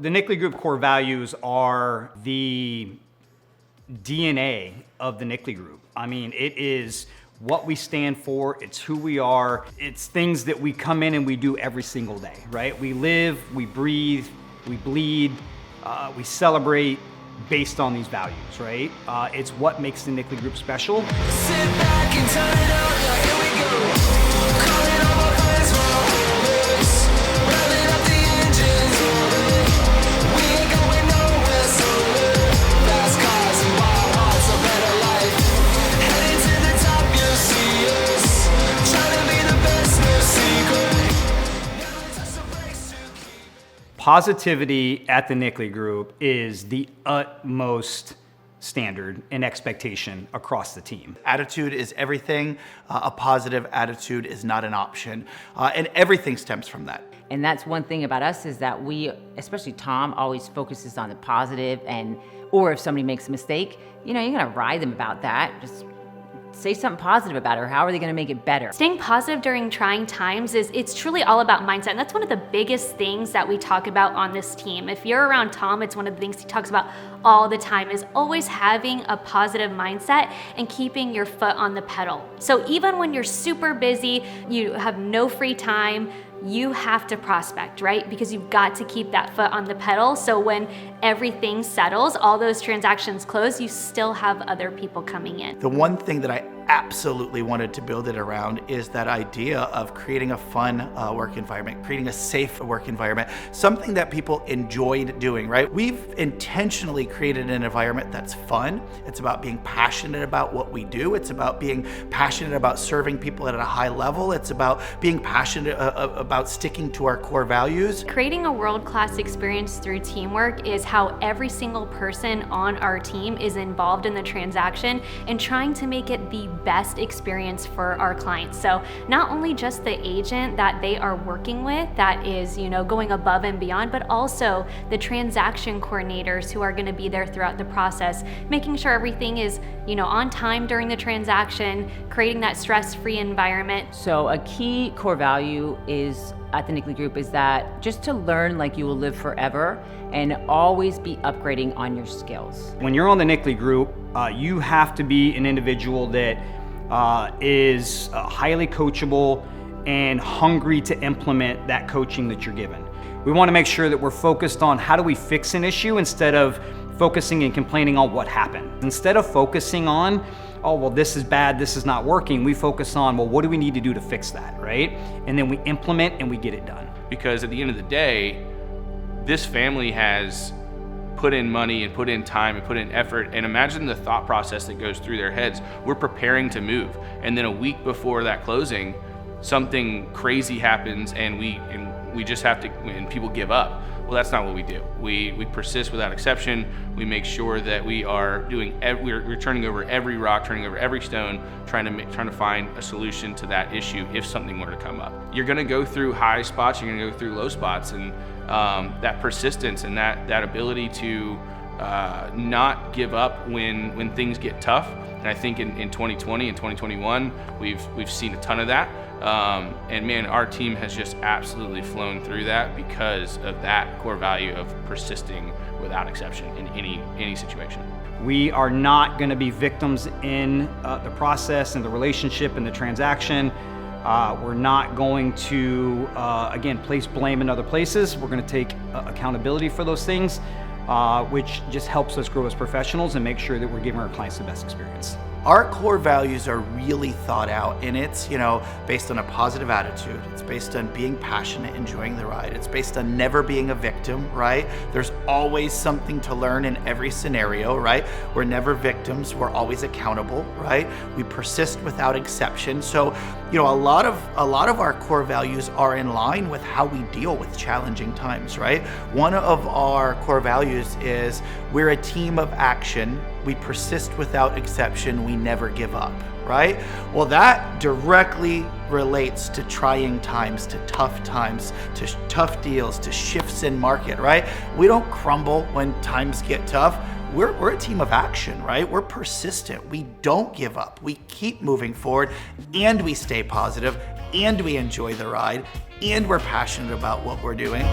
The Nickley Group core values are the DNA of the Nickley Group. I mean, it is what we stand for, it's who we are, it's things that we come in and we do every single day, right? We live, we breathe, we bleed, we celebrate based on these values, right? It's what makes the Nickley Group special. Sit back and turn it up, now here we go. Calling all my friends from this. Revving up the engines, we ain't going nowhere sooner. Fast cars and wild hearts, a better life. Heading to the top, you'll see us. Trying to be the best, no secret. Never touch the brakes to keep. Positivity at the Nickley Group is the utmost standard and expectation across the team. Attitude is everything. A positive attitude is not an option. And everything stems from that. And that's one thing about us is that we, especially Tom, always focuses on the positive, or if somebody makes a mistake, you're gonna ride them about that. Just say something positive about it, or how are they gonna make it better? Staying positive during trying times it's truly all about mindset. And that's one of the biggest things that we talk about on this team. If you're around Tom, it's one of the things he talks about all the time, is always having a positive mindset and keeping your foot on the pedal. So even when you're super busy, you have no free time, you have to prospect, right? Because you've got to keep that foot on the pedal. So when everything settles, all those transactions close, you still have other people coming in. The one thing that I absolutely wanted to build it around is that idea of creating a fun work environment, creating a safe work environment, something that people enjoyed doing, right? We've intentionally created an environment that's fun. It's about being passionate about what we do. It's about being passionate about serving people at a high level. It's about being passionate about sticking to our core values. Creating a world-class experience through teamwork is how every single person on our team is involved in the transaction and trying to make it the best experience for our clients. So not only just the agent that they are working with that is, going above and beyond, but also the transaction coordinators who are going to be there throughout the process, making sure everything is, on time during the transaction, creating that stress-free environment. So a key core value is at the Nickley Group is that just to learn like you will live forever and always be upgrading on your skills. When you're on the Nickley Group, you have to be an individual that is highly coachable and hungry to implement that coaching that you're given. We want to make sure that we're focused on how do we fix an issue instead of focusing and complaining on what happened. Instead of focusing on, oh, well, this is bad, this is not working, we focus on, well, what do we need to do to fix that, right? And then we implement and we get it done. Because at the end of the day, this family has put in money and put in time and put in effort, and imagine the thought process that goes through their heads. We're preparing to move, and then a week before that closing, something crazy happens and we just have to, and people give up. Well, that's not what we do. We persist without exception. We make sure that we are we're turning over every rock, turning over every stone, trying to find a solution to that issue if something were to come up. You're going to go through high spots, you're going to go through low spots, and that persistence and that ability to not give up when things get tough. And I think in 2020 and 2021, we've seen a ton of that. And man, our team has just absolutely flown through that because of that core value of persisting without exception in any situation. We are not going to be victims in the process and the relationship and the transaction. We're not going to, again, place blame in other places. We're going to take accountability for those things, which just helps us grow as professionals and make sure that we're giving our clients the best experience. Our core values are really thought out, and it's, based on a positive attitude. It's based on being passionate, enjoying the ride. It's based on never being a victim, right? There's always something to learn in every scenario, right? We're never victims, we're always accountable, right? We persist without exception. So, a lot of our core values are in line with how we deal with challenging times, right? One of our core values is we're a team of action. We persist without exception. We never give up, right? Well, that directly relates to trying times, to tough deals, to shifts in market, right? We don't crumble when times get tough. We're a team of action, right? We're persistent. We don't give up. We keep moving forward, and we stay positive, and we enjoy the ride, and we're passionate about what we're doing.